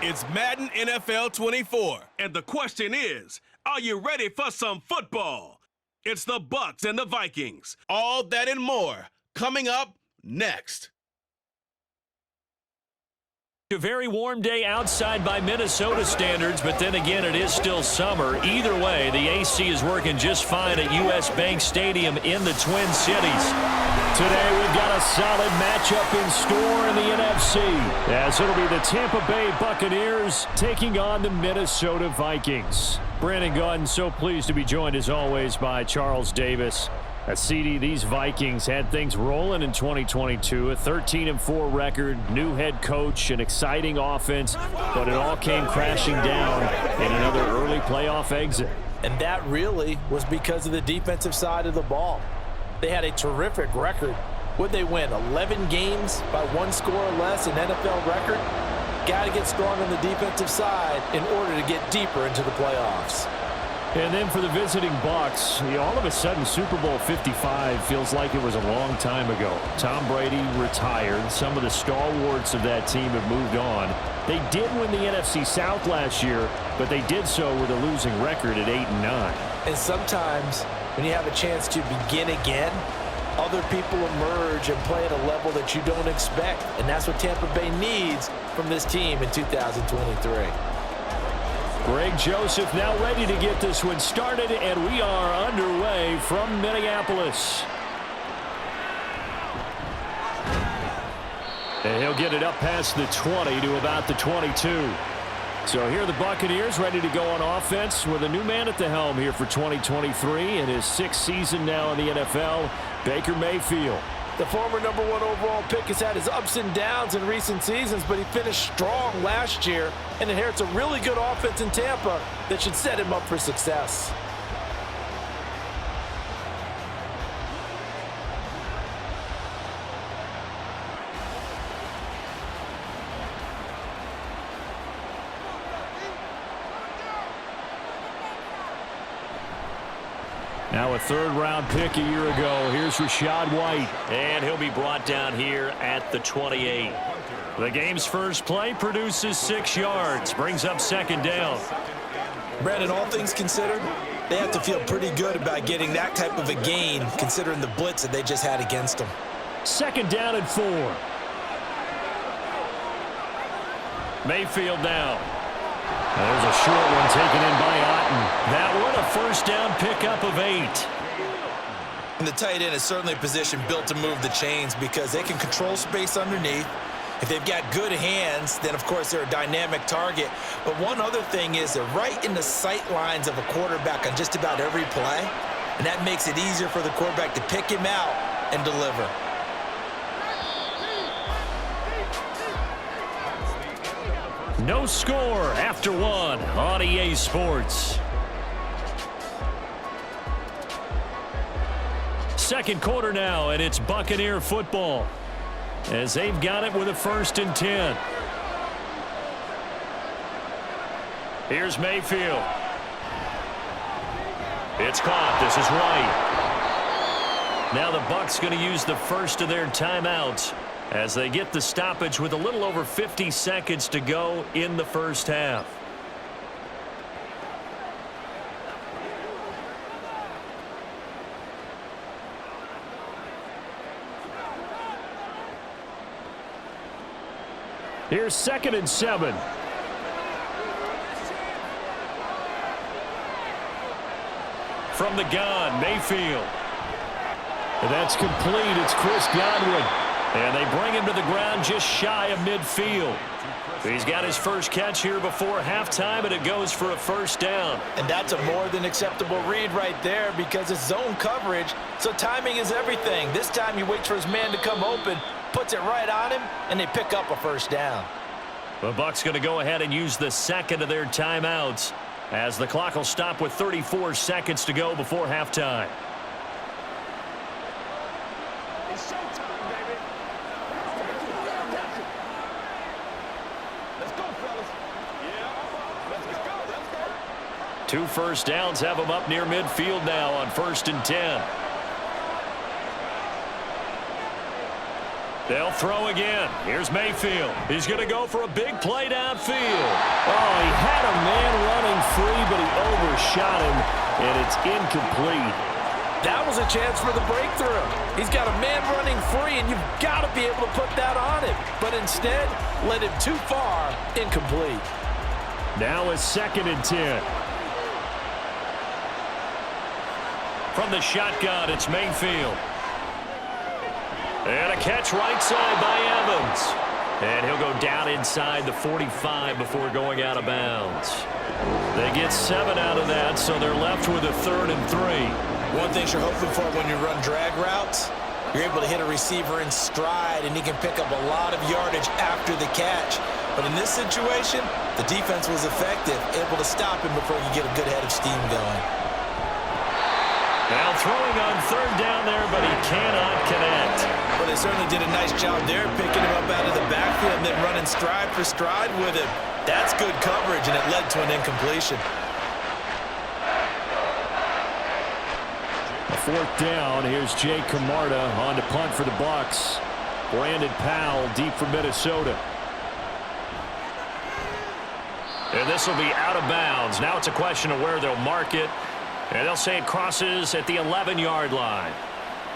It's Madden NFL 24, and the question is, are you ready for some football? It's the Bucs and the Vikings. All that and more coming up next. A very warm day outside by Minnesota standards, but then again, it is still summer. Either way, the AC is working just fine at U.S. Bank Stadium in the Twin Cities. Today, we've got a solid matchup in store in the NFC, as it'll be the Tampa Bay Buccaneers taking on the Minnesota Vikings. Brandon Gunn, so pleased to be joined as always by Charles Davis. CD, these Vikings had things rolling in 2022, a 13-4 record, new head coach, an exciting offense, but it all came crashing down in another early playoff exit. And that really was because of the defensive side of the ball. They had a terrific record. Would they win 11 games by one score or less, an NFL record? Got to get strong on the defensive side in order to get deeper into the playoffs. And then for the visiting Bucs, all of a sudden Super Bowl 55 feels like it was a long time ago. Tom Brady retired. Some of the stalwarts of that team have moved on. They did win the NFC South last year, but they did so with a losing record at 8-9. And sometimes when you have a chance to begin again, other people emerge and play at a level that you don't expect. And that's what Tampa Bay needs from this team in 2023. Greg Joseph now ready to get this one started, and we are underway from Minneapolis. And he'll get it up past the 20 to about the 22. So here are the Buccaneers ready to go on offense with a new man at the helm here for 2023 in his sixth season now in the NFL, Baker Mayfield. The former #1 overall pick has had his ups and downs in recent seasons, but he finished strong last year and inherits a really good offense in Tampa that should set him up for success. Now a third-round pick a year ago. Here's Rachaad White. And he'll be brought down here at the 28. The game's first play produces 6 yards. Brings up second down. Brandon, all things considered, they have to feel pretty good about getting that type of a gain, considering the blitz that they just had against them. Second down and 4. Mayfield now. There's a short one taken in by Otten. That one a first down pickup of 8. And the tight end is certainly a position built to move the chains because they can control space underneath. If they've got good hands, then of course they're a dynamic target. But one other thing is they're right in the sight lines of a quarterback on just about every play. And that makes it easier for the quarterback to pick him out and deliver. No score after 1 on EA Sports. Second quarter now, and it's Buccaneer football as they've got it with a 1st and 10. Here's Mayfield. It's caught. This is White. Now the Bucs going to use the first of their timeouts as they get the stoppage with a little over 50 seconds to go in the first half. Here's 2nd and 7. From the gun, Mayfield. And that's complete. It's Chris Godwin. And they bring him to the ground just shy of midfield. He's got his first catch here before halftime, and it goes for a first down. And that's a more than acceptable read right there because it's zone coverage, so timing is everything. This time he waits for his man to come open, puts it right on him, and they pick up a first down. The Bucs going to go ahead and use the second of their timeouts as the clock will stop with 34 seconds to go before halftime. It's showtime, baby. Let's go, fellas. Yeah, let's go. 2 first downs have them up near midfield now on 1st and 10. They'll throw again. Here's Mayfield. He's going to go for a big play downfield. Oh, he had a man running free, but he overshot him, and it's incomplete. That was a chance for the breakthrough. He's got a man running free, and you've got to be able to put that on him. But instead, led him too far, incomplete. Now it's 2nd and 10. From the shotgun, it's Mayfield. And a catch right side by Evans. And he'll go down inside the 45 before going out of bounds. They get 7 out of that, so they're left with a 3rd and 3. One thing you're hoping for when you run drag routes, you're able to hit a receiver in stride, and he can pick up a lot of yardage after the catch. But in this situation, the defense was effective, able to stop him before you get a good head of steam going. Now throwing on 3rd down there, but he cannot connect. Well, they certainly did a nice job there, picking him up out of the backfield and then running stride for stride with him. That's good coverage, and it led to an incompletion. A 4th down. Here's Jay Camarda on to punt for the Bucs. Brandon Powell deep for Minnesota. And this will be out of bounds. Now it's a question of where they'll mark it. And they'll say it crosses at the 11-yard line.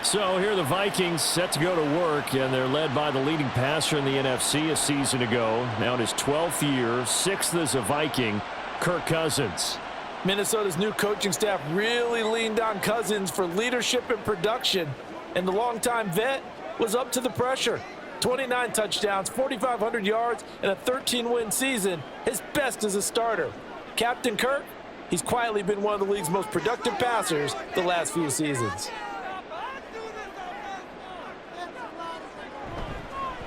So here are the Vikings set to go to work, and they're led by the leading passer in the NFC a season ago. Now in his 12th year, 6th as a Viking, Kirk Cousins. Minnesota's new coaching staff really leaned on Cousins for leadership and production, and the longtime vet was up to the pressure. 29 touchdowns, 4,500 yards, and a 13-win season, his best as a starter. Captain Kirk, he's quietly been one of the league's most productive passers the last few seasons.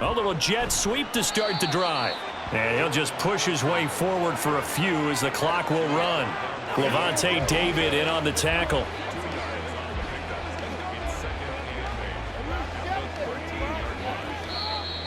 A little jet sweep to start the drive. And he'll just push his way forward for a few as the clock will run. Levante David in on the tackle.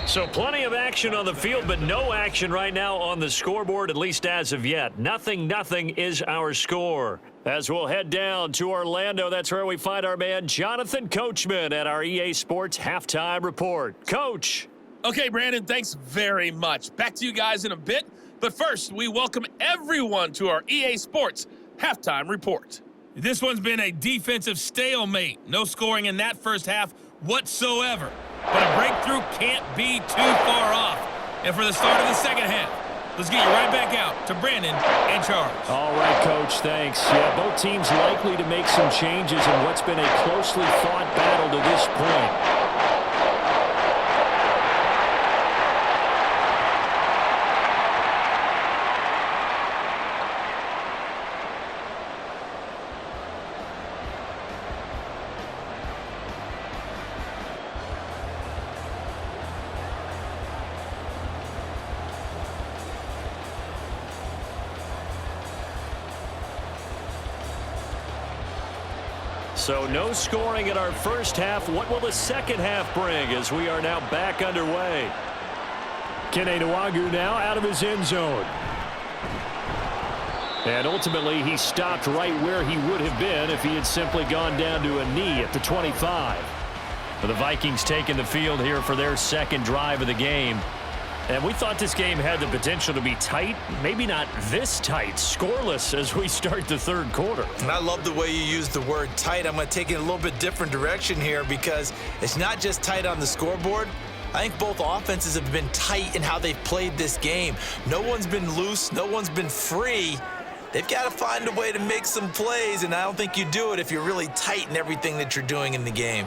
So plenty of action on the field, but no action right now on the scoreboard, at least as of yet. 0-0 is our score. As we'll head down to Orlando, that's where we find our man Jonathan Coachman at our EA Sports Halftime Report. Coach. Okay, Brandon, thanks very much. Back to you guys in a bit. But first, we welcome everyone to our EA Sports Halftime Report. This one's been a defensive stalemate. No scoring in that first half whatsoever. But a breakthrough can't be too far off. And for the start of the second half, let's get you right back out to Brandon and Charles. All right, Coach, thanks. Yeah, both teams likely to make some changes in what's been a closely fought battle to this point. So no scoring in our first half. What will the second half bring as we are now back underway? Kene Nwangwu now out of his end zone. And ultimately, he stopped right where he would have been if he had simply gone down to a knee at the 25. The Vikings taking the field here for their second drive of the game. And we thought this game had the potential to be tight, maybe not this tight, scoreless as we start the third quarter. And I love the way you use the word tight. I'm going to take it a little bit different direction here because it's not just tight on the scoreboard. I think both offenses have been tight in how they've played this game. No one's been loose. No one's been free. They've got to find a way to make some plays, and I don't think you do it if you're really tight in everything that you're doing in the game.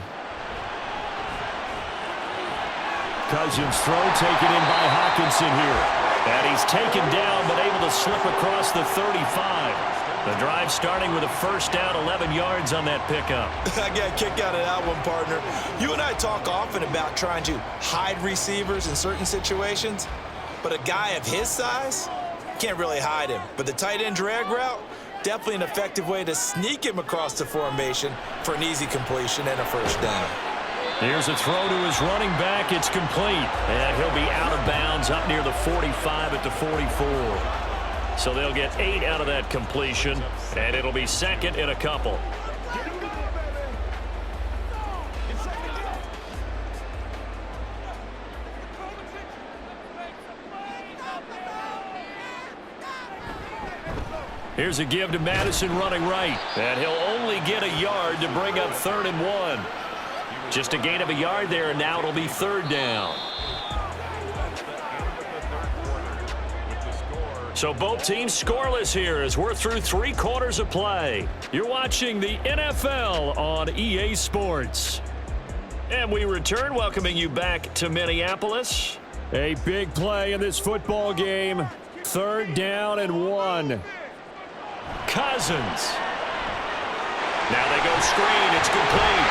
Cousins throw taken in by Hawkinson here. And he's taken down but able to slip across the 35. The drive starting with a first down, 11 yards on that pickup. I got a kick out of that one, partner. You and I talk often about trying to hide receivers in certain situations, but a guy of his size can't really hide him. But the tight end drag route, definitely an effective way to sneak him across the formation for an easy completion and a first down. Here's a throw to his running back. It's complete. And he'll be out of bounds up near the 45 at the 44. So they'll get 8 out of that completion, and it'll be second and a couple. Here's a give to Madison running right. And he'll only get a yard to bring up 3rd and 1. Just a gain of a yard there, and now it'll be 3rd down. So both teams scoreless here as we're through 3 quarters of play. You're watching the NFL on EA Sports. And we return, welcoming you back to Minneapolis. A big play in this football game. 3rd down and 1. Cousins. Now they go screen. It's complete.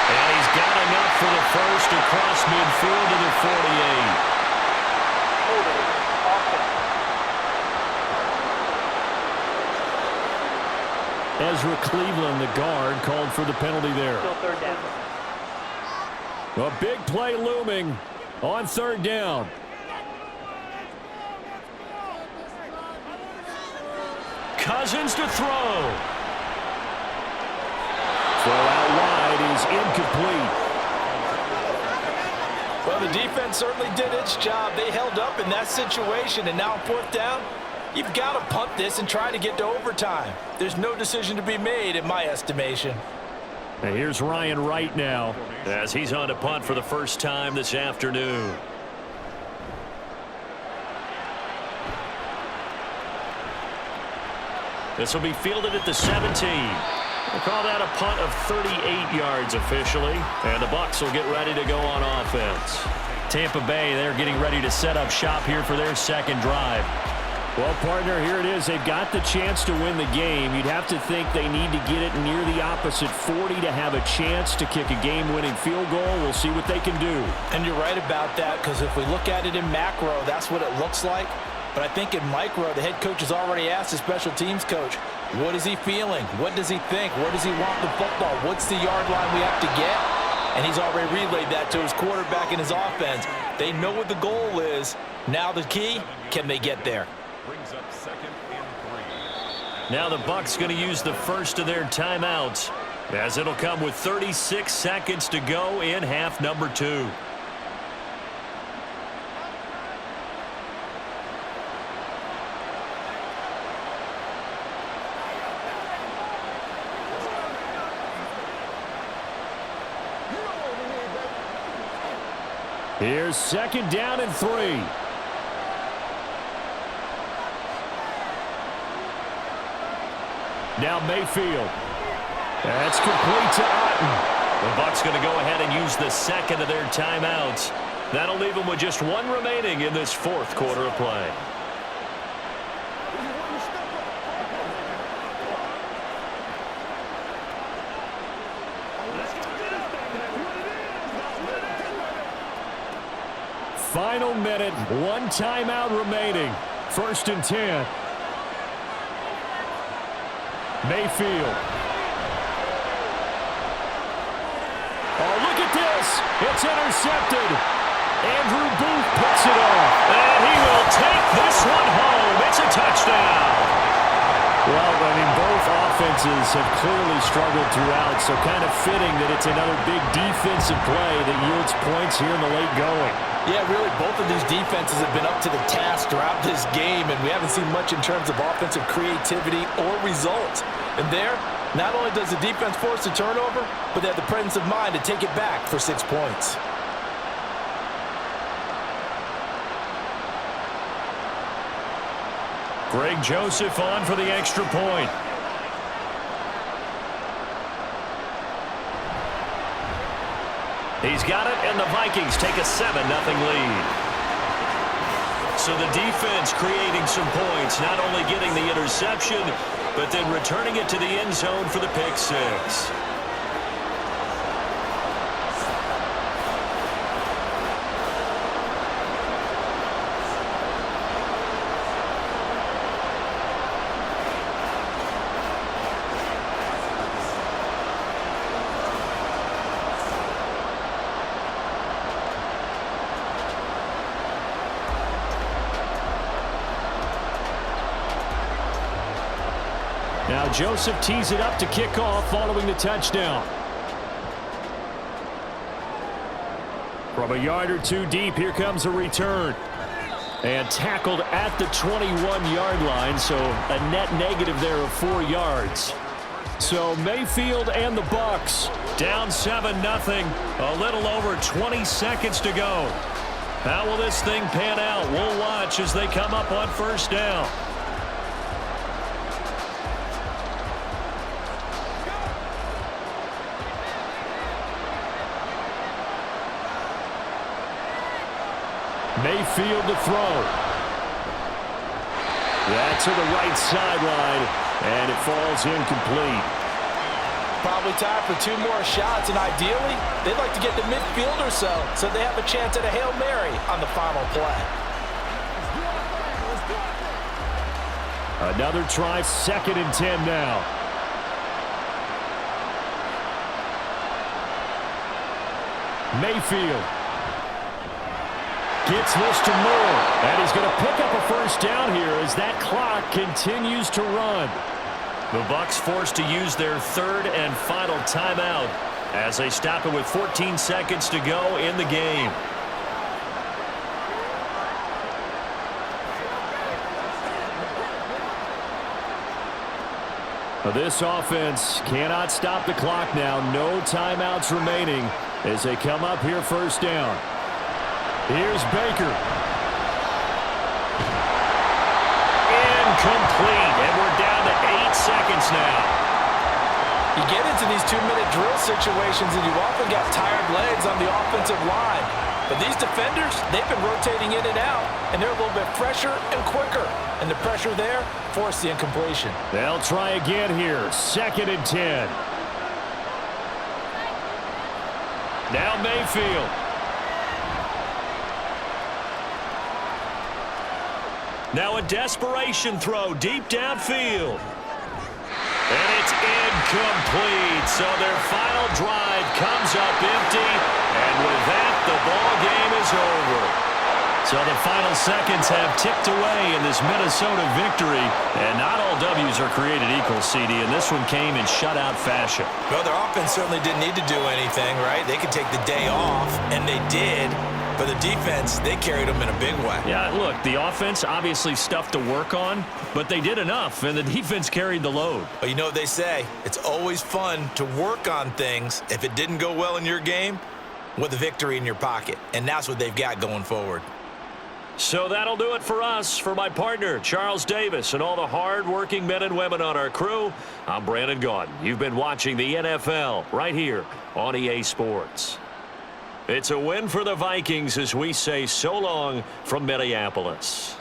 And he's got enough for the first across midfield to the 48. Ezra Cleveland, the guard, called for the penalty there. Still 3rd down. A big play looming on 3rd down. Cousins to throw. Throw out wide is incomplete. Well, the defense certainly did its job. They held up in that situation, and now on 4th down, you've got to punt this and try to get to overtime. There's no decision to be made in my estimation. And here's Ryan Wright now, as he's on to punt for the first time this afternoon. This will be fielded at the 17. We'll call that a punt of 38 yards officially. And the Bucs will get ready to go on offense. Tampa Bay, they're getting ready to set up shop here for their 2nd drive. Well, partner, here it is. They've got the chance to win the game. You'd have to think they need to get it near the opposite 40 to have a chance to kick a game-winning field goal. We'll see what they can do. And you're right about that, because if we look at it in macro, that's what it looks like. But I think in micro, the head coach has already asked the special teams coach, what is he feeling? What does he think? Where does he want the football? What's the yard line we have to get? And he's already relayed that to his quarterback and his offense. They know what the goal is. Now the key, can they get there? Brings up 2nd and 3. Now the Bucs going to use the first of their timeouts, as it'll come with 36 seconds to go in half number 2. Here's 2nd down and 3. Now Mayfield. That's complete to Otten. The Bucs going to go ahead and use the 2nd of their timeouts. That'll leave them with just 1 remaining in this 4th quarter of play. Final minute, 1 timeout remaining. 1st and 10. Mayfield. Oh, look at this. It's intercepted. Andrew Booth picks it off. And he will take this one home. It's a touchdown. Well, I mean, both offenses have clearly struggled throughout, so kind of fitting that it's another big defensive play that yields points here in the late going. Yeah, really, both of these defenses have been up to the task throughout this game, and we haven't seen much in terms of offensive creativity or results. And there, not only does the defense force a turnover, but they have the presence of mind to take it back for 6 points. Greg Joseph on for the extra point. He's got it, and the Vikings take a 7-0 lead. So the defense creating some points, not only getting the interception, but then returning it to the end zone for the pick 6. Now Joseph tees it up to kick off following the touchdown. From a yard or 2 deep, here comes a return. And tackled at the 21-yard line, so a net negative there of 4 yards. So Mayfield and the Bucs Down 7-0. A little over 20 seconds to go. How will this thing pan out? We'll watch as they come up on first down. Mayfield to throw. That's to the right sideline, and it falls incomplete. Probably time for 2 more shots, and ideally, they'd like to get to midfield or so they have a chance at a Hail Mary on the final play. Another try, 2nd and 10 now. Mayfield gets this to Moore, and he's going to pick up a first down here as that clock continues to run. The Bucs forced to use their 3rd and final timeout as they stop it with 14 seconds to go in the game. This offense cannot stop the clock now. No timeouts remaining as they come up here first down. Here's Baker. Incomplete, and we're down to 8 seconds now. You get into these 2-minute drill situations, and you often got tired legs on the offensive line. But these defenders, they've been rotating in and out, and they're a little bit fresher and quicker. And the pressure there forced the incompletion. They'll try again here. 2nd and 10. Now Mayfield. Now a desperation throw deep downfield. And it's incomplete. So their final drive comes up empty. And with that, the ball game is over. So the final seconds have ticked away in this Minnesota victory. And not all W's are created equal, CD. And this one came in shutout fashion. Well, their offense certainly didn't need to do anything, right? They could take the day off, and they did. But the defense, they carried them in a big way. Yeah, look, the offense obviously stuff to work on, but they did enough, and the defense carried the load. But you know what they say? It's always fun to work on things if it didn't go well in your game with a victory in your pocket. And that's what they've got going forward. So that'll do it for us. For my partner, Charles Davis, and all the hard-working men and women on our crew, I'm Brandon Gaudin. You've been watching the NFL right here on EA Sports. It's a win for the Vikings as we say so long from Minneapolis.